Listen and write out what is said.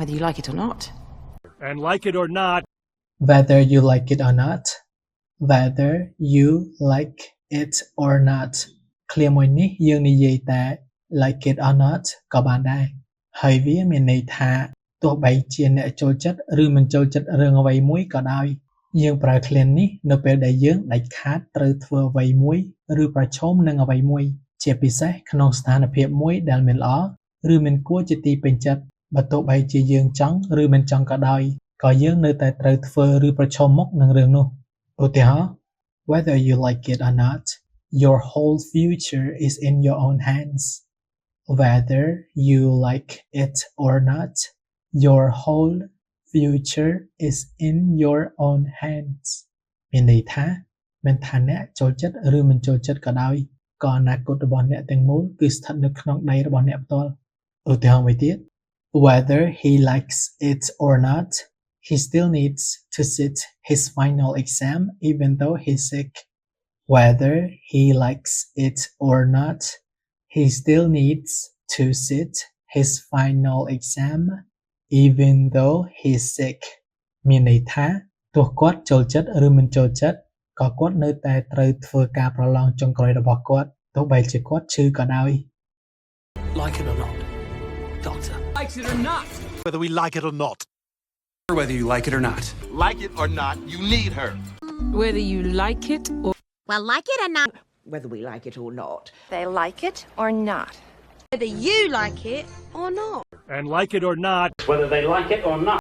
whether you like it or not. And like it or not, Whether you like it or not. Whether you like it or not ឃ្លាមួយនេះយើងនិយាយតែ like it or not ក៏បានដែរហើយវាមានន័យថាទោះបីជាអ្នកចូលចិត្តឬមិនចូលចិត្តរឿងអ្វីមួយក៏ដោយយើងប្រើឃ្លានេះនៅពេលដែលយើងដាច់ខាតត្រូវធ្វើអ្វីមួយឬប្រឈមនឹងអ្វីមួយជាពិសេសក្នុងស្ថានភាពមួយដែលមិនល្អឬមិនគួរជាទីពេញចិត្តបើទោះបីជាយើងចង់ឬមិនចង់ក៏ដោយក៏យើងនៅតែត្រូវធ្វើឬប្រឈមមុខនឹងរឿងនោះឧទាហរណ៍ Whether you like it or not, your whole future is in your own hands. Whether you like it or not, your whole future is in your own hands. មានន័យថាមិនថាអ្នកចូលចិត្តឬមិនចូលចិត្តក៏ដោយក៏អនាគតរបស់អ្នកទាំងមូលគឺស្ថិតនៅក្នុងដៃរបស់អ្នកផ្ទាល់ឧទាហរណ៍មួយទៀត Whether he likes it or not, he still needs to sit his final exam even though he's sick. Whether he likes it or not, he still needs to sit his final exam even though he's sick. មានន័យថាទោះគាត់ចូលចិត្តឬមិនចូលចិត្តក៏គាត់នៅតែត្រូវធ្វើការប្រឡងចុងក្រោយរបស់គាត់ទោះបីជាគាត់ឈឺក៏ដោយ Like it or not, Doctor. Likes it or not. whether we like it or not. Whether you like it or not. Like it or not, you need her. Whether you like it or Well, like it or not. Whether we like it or not. They like it or not. Whether you like it or not. And like it or not, Whether they like it or not.